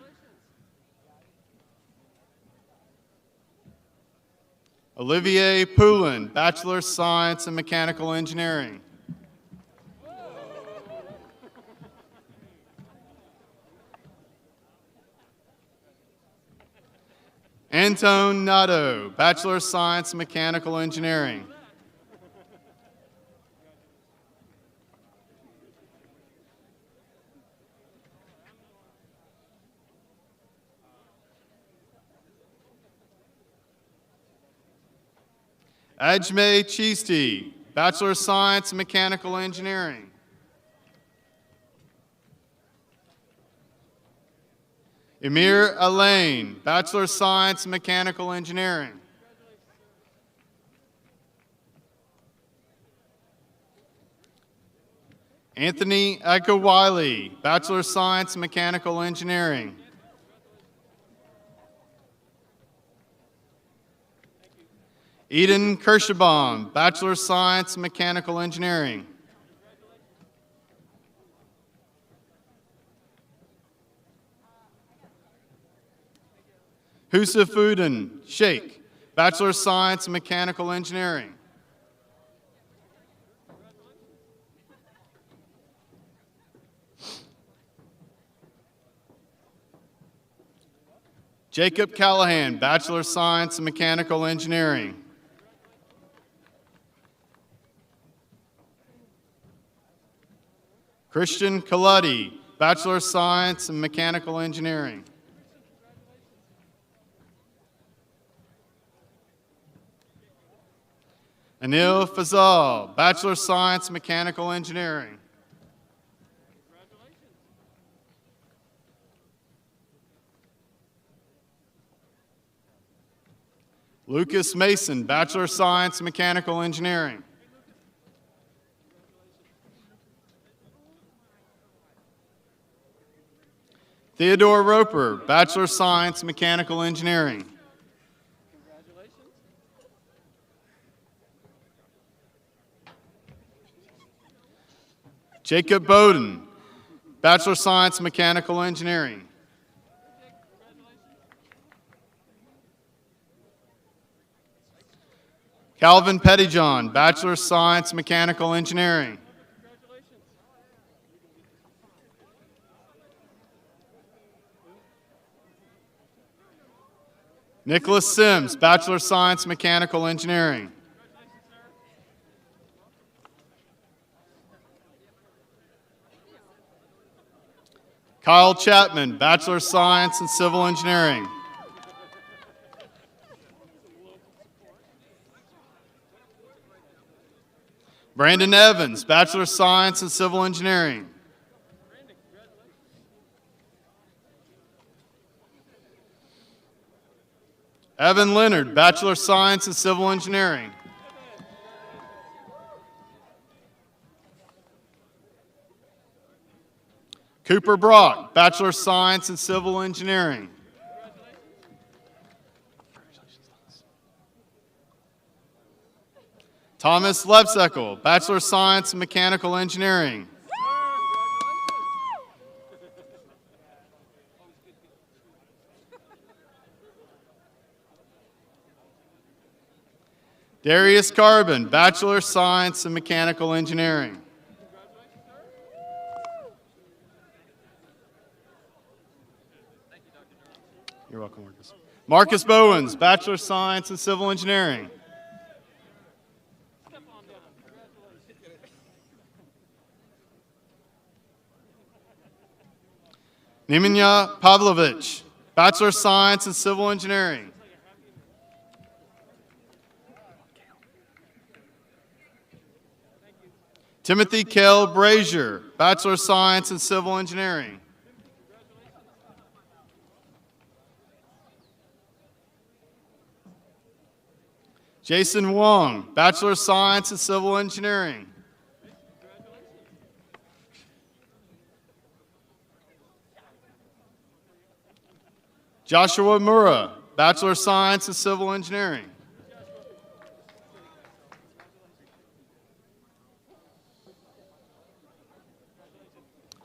Olivier Poulin, Bachelor of Science in Mechanical Engineering. Antone Nato, Bachelor of Science in Mechanical Engineering. Ajme Chisti, Bachelor of Science in Mechanical Engineering. Emir Alain, Bachelor of Science in Mechanical Engineering. Anthony Akawiley, Bachelor of Science in Mechanical Engineering. Eden Kirshabaum, Bachelor of Science in Mechanical Engineering. Husafuddin Sheikh, Bachelor of Science in Mechanical Engineering. Jacob Callahan, Bachelor of Science in Mechanical Engineering. Christian Kaludi, Bachelor of Science in Mechanical Engineering. Anil Fazal, Bachelor of Science in Mechanical Engineering. Lucas Mason, Bachelor of Science in Mechanical Engineering. Theodore Roper, Bachelor of Science in Mechanical Engineering. Jacob Bowden, Bachelor of Science in Mechanical Engineering. Calvin Pettyjohn, Bachelor of Science in Mechanical Engineering. Nicholas Sims, Bachelor of Science in Mechanical Engineering. Kyle Chapman, Bachelor of Science in Civil Engineering. Brandon Evans, Bachelor of Science in Civil Engineering. Evan Leonard, Bachelor of Science in Civil Engineering. Cooper Brock, Bachelor of Science in Civil Engineering. Thomas Lepsekel, Bachelor of Science in Mechanical Engineering. Darius Carbon, Bachelor of Science in Mechanical Engineering. You're welcome, Marcus. Marcus Bowens, Bachelor of Science in Civil Engineering. Nemanja Pavlovich, Bachelor of Science in Civil Engineering. Timothy Kell Brazier, Bachelor of Science in Civil Engineering. Jason Wong, Bachelor of Science in Civil Engineering. Joshua Mura, Bachelor of Science in Civil Engineering.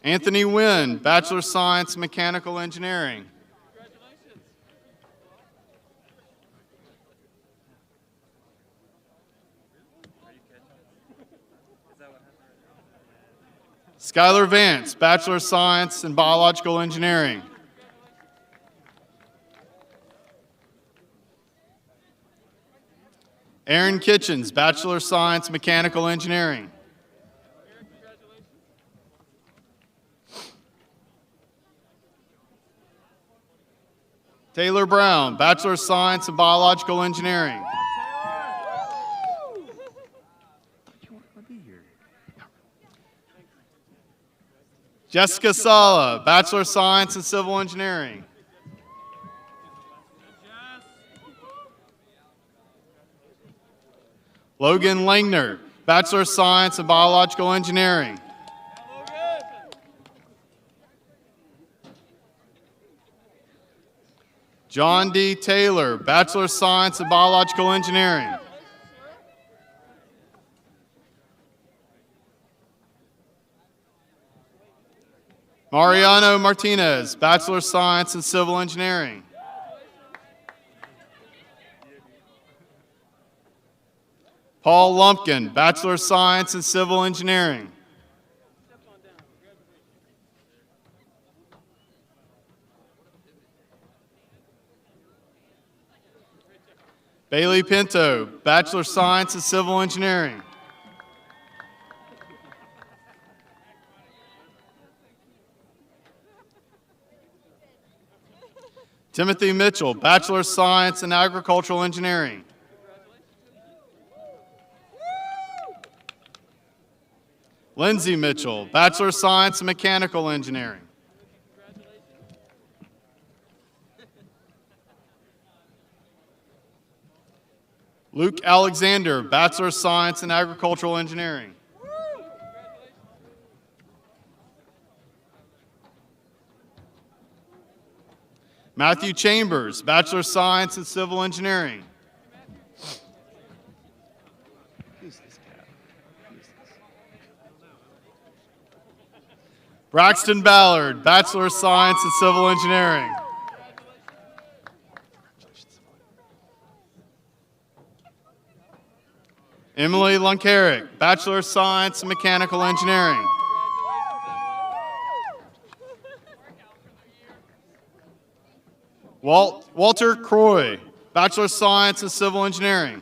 Anthony Wynn, Bachelor of Science in Mechanical Engineering. Skylar Vance, Bachelor of Science in Biological Engineering. Aaron Kitchens, Bachelor of Science, Mechanical Engineering. Taylor Brown, Bachelor of Science in Biological Engineering. Jessica Sala, Bachelor of Science in Civil Engineering. Logan Langner, Bachelor of Science in Biological Engineering. John D. Taylor, Bachelor of Science in Biological Engineering. Mariano Martinez, Bachelor of Science in Civil Engineering. Paul Lumpkin, Bachelor of Science in Civil Engineering. Bailey Pinto, Bachelor of Science in Civil Engineering. Timothy Mitchell, Bachelor of Science in Agricultural Engineering. Lindsay Mitchell, Bachelor of Science in Mechanical Engineering. Luke Alexander, Bachelor of Science in Agricultural Engineering. Matthew Chambers, Bachelor of Science in Civil Engineering. Braxton Ballard, Bachelor of Science in Civil Engineering. Emily Lunkerick, Bachelor of Science in Mechanical Engineering. Walter Croy, Bachelor of Science in Civil Engineering.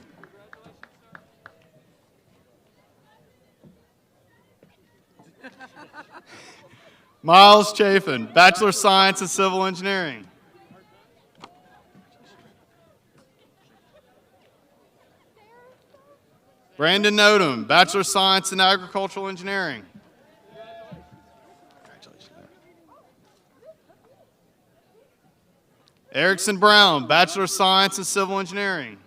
Miles Chafin, Bachelor of Science in Civil Engineering. Brandon Nodum, Bachelor of Science in Agricultural Engineering. Erickson Brown, Bachelor of Science in Civil Engineering.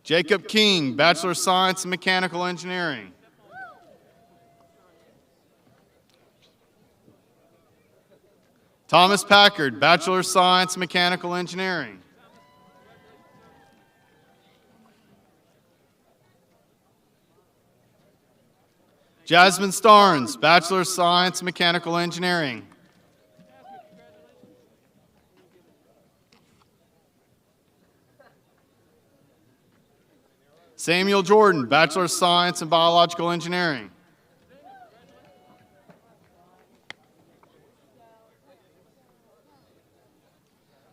Jacob King, Bachelor of Science in Mechanical Engineering. Thomas Packard, Bachelor of Science in Mechanical Engineering. Jasmine Starnes, Bachelor of Science in Mechanical Engineering. Samuel Jordan, Bachelor of Science in Biological Engineering.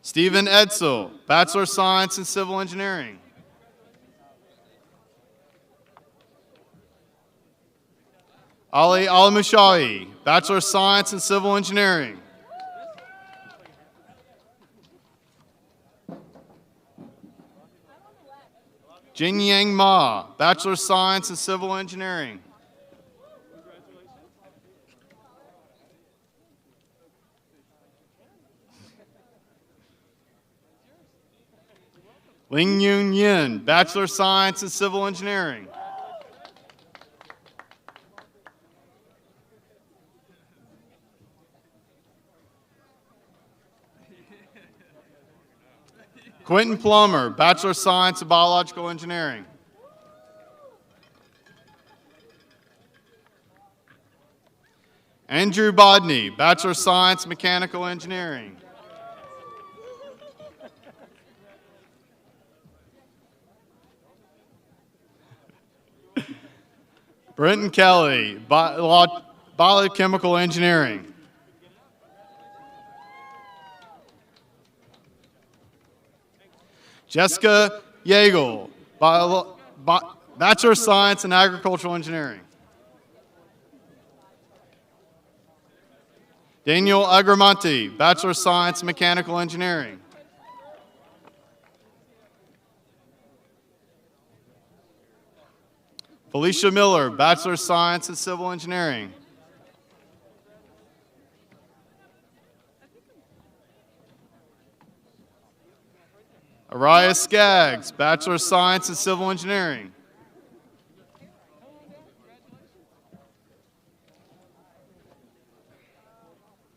Stephen Edsel, Bachelor of Science in Civil Engineering. Ali Alamushawi, Bachelor of Science in Civil Engineering. Jin Yang Ma, Bachelor of Science in Civil Engineering. Ling Yun Yin, Bachelor of Science in Civil Engineering. Quentin Plummer, Bachelor of Science in Biological Engineering. Andrew Bodney, Bachelor of Science Mechanical Engineering. Brenton Kelly, Biochemical Engineering. Jessica Yeagle, Bachelor of Science in Agricultural Engineering. Daniel Agramonte, Bachelor of Science in Mechanical Engineering. Felicia Miller, Bachelor of Science in Civil Engineering. Araya Skaggs, Bachelor of Science in Civil Engineering.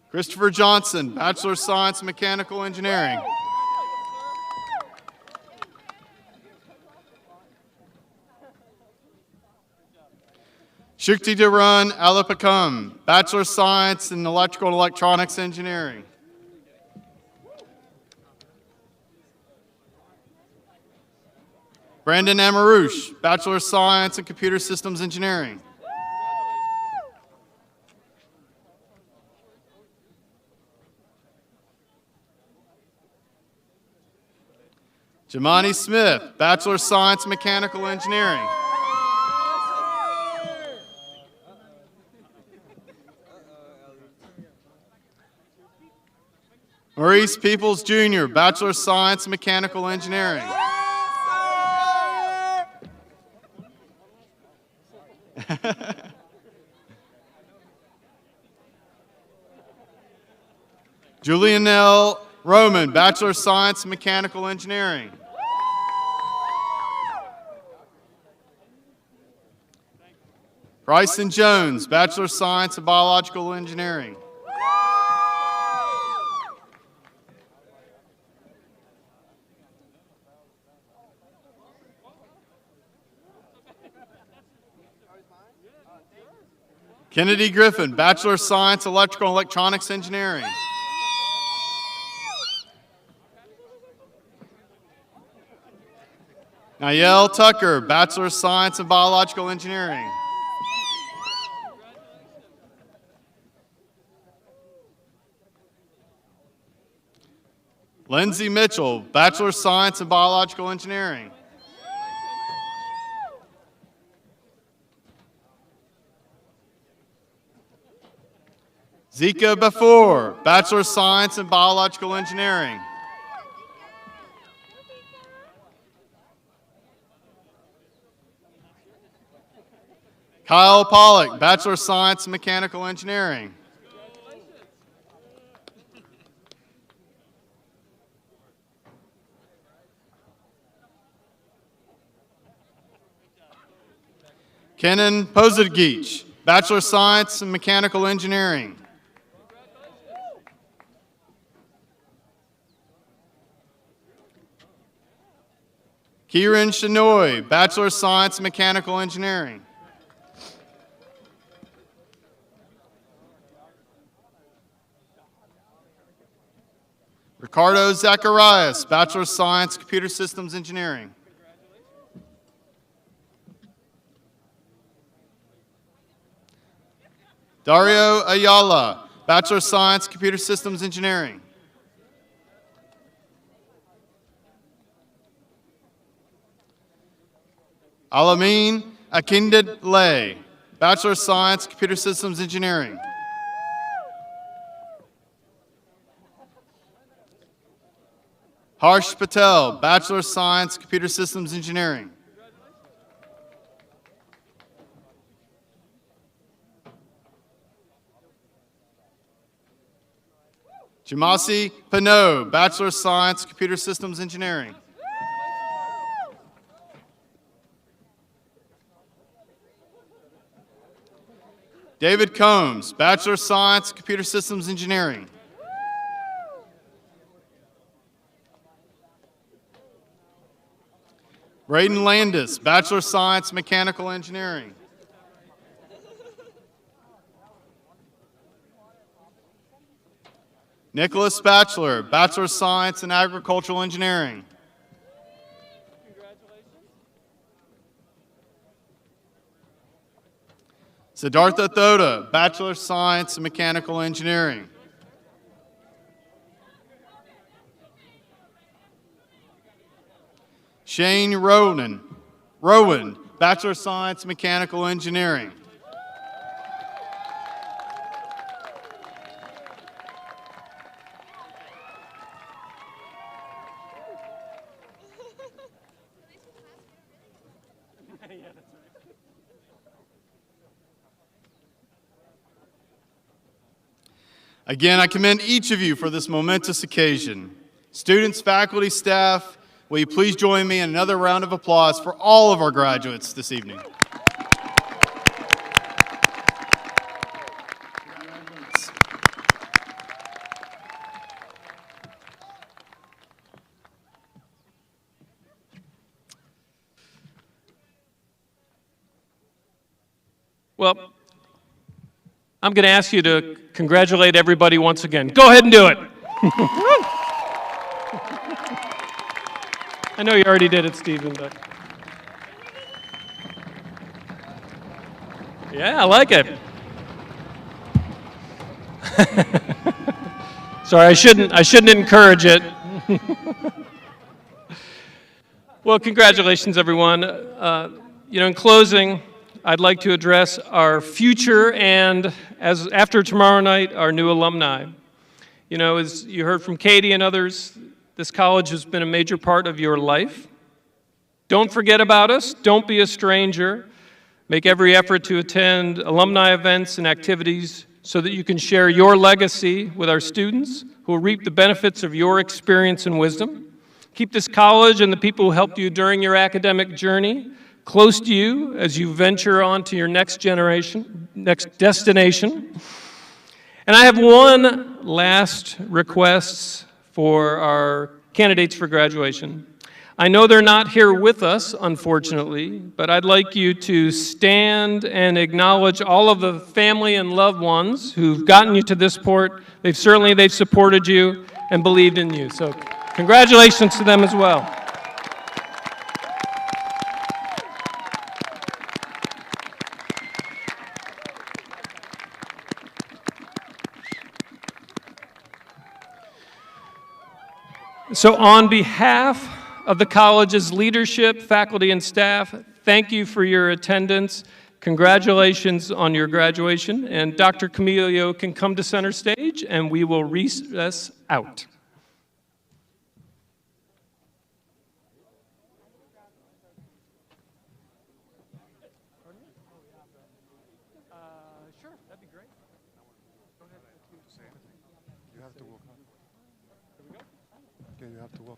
Christopher Johnson, Bachelor of Science in Mechanical Engineering. Shukti Dharan Alapakam, Bachelor of Science in Electrical and Electronics Engineering. Brandon Amarouche, Bachelor of Science in Computer Systems Engineering. Jamani Smith, Bachelor of Science in Mechanical Engineering. Maurice Peoples Jr., Bachelor of Science in Mechanical Engineering. Julian L. Roman, Bachelor of Science in Mechanical Engineering. Bryson Jones, Bachelor of Science in Biological Engineering. Kennedy Griffin, Bachelor of Science, Electrical and Electronics Engineering. Niall Tucker, Bachelor of Science in Biological Engineering. Lindsay Mitchell, Bachelor of Science in Biological Engineering. Zika Bafour, Bachelor of Science in Biological Engineering. Kyle Pollock, Bachelor of Science in Mechanical Engineering. Kenan Pozadgich, Bachelor of Science in Mechanical Engineering. Kieran Shinoy, Bachelor of Science in Mechanical Engineering. Ricardo Zacharias, Bachelor of Science, Computer Systems Engineering. Dario Ayala, Bachelor of Science, Computer Systems Engineering. Alamin Akindad Lay, Bachelor of Science, Computer Systems Engineering. Harsh Patel, Bachelor of Science, Computer Systems Engineering. Jamasi Pinot, Bachelor of Science, Computer Systems Engineering. David Combs, Bachelor of Science, Computer Systems Engineering. Braden Landis, Bachelor of Science, Mechanical Engineering. Nicholas Batchelor, Bachelor of Science in Agricultural Engineering. Siddhartha Thoda, Bachelor of Science in Mechanical Engineering. Shane Rowan, Bachelor of Science in Mechanical Engineering. Again, I commend each of you for this momentous occasion. Students, faculty, staff, will you please join me in another round of applause for all of our graduates this evening? Well, I'm going to ask you to congratulate everybody once again. Go ahead and do it. I know you already did it, Stephen, but... Yeah, I like it. Sorry, I shouldn't encourage it. Well, congratulations, everyone. In closing, I'd like to address our future and, after tomorrow night, our new alumni. As you heard from Katie and others, this college has been a major part of your life. Don't forget about us. Don't be a stranger. Make every effort to attend alumni events and activities so that you can share your legacy with our students who will reap the benefits of your experience and wisdom. Keep this college and the people who helped you during your academic journey close to you as you venture on to your next destination. And I have one last request for our candidates for graduation. I know they're not here with us, unfortunately, but I'd like you to stand and acknowledge all of the family and loved ones who've gotten you to this point. They've supported you and believed in you. So congratulations to them as well. So on behalf of the college's leadership, faculty, and staff, thank you for your attendance. Congratulations on your graduation. And Dr. Camilio can come to center stage, and we will recess out. Sure, that'd be great. Go ahead. Say anything. You have to walk up. Okay, you have to walk.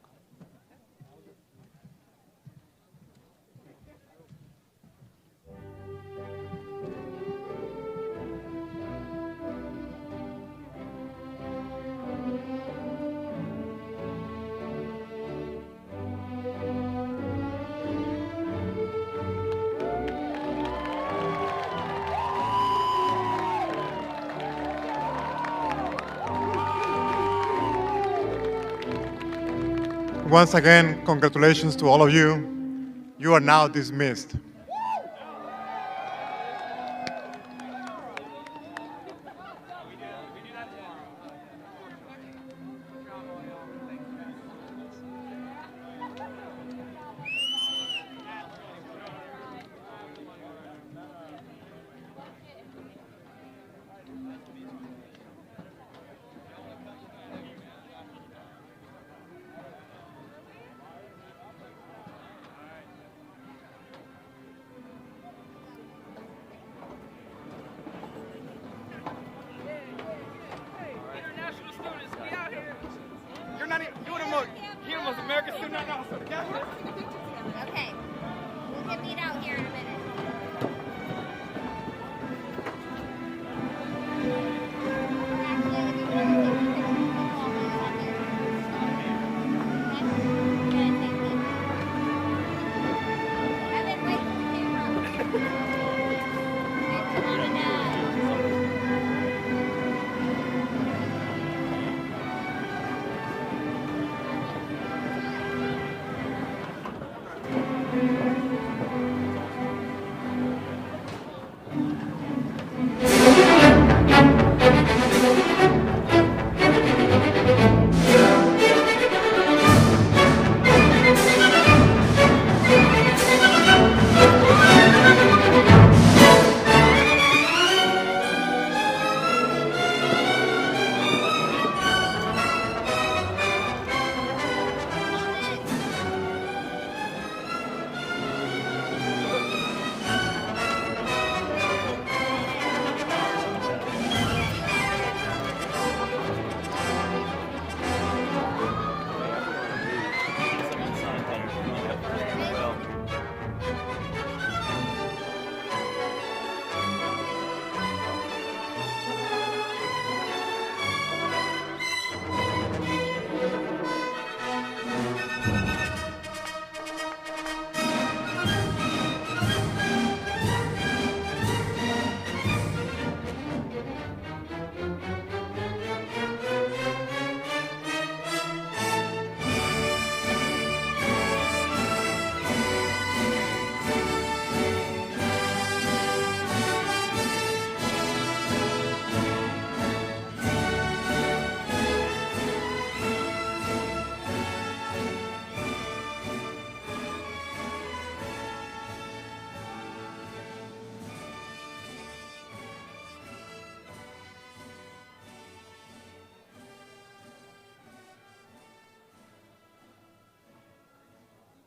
Once again, congratulations to all of you. You are now dismissed.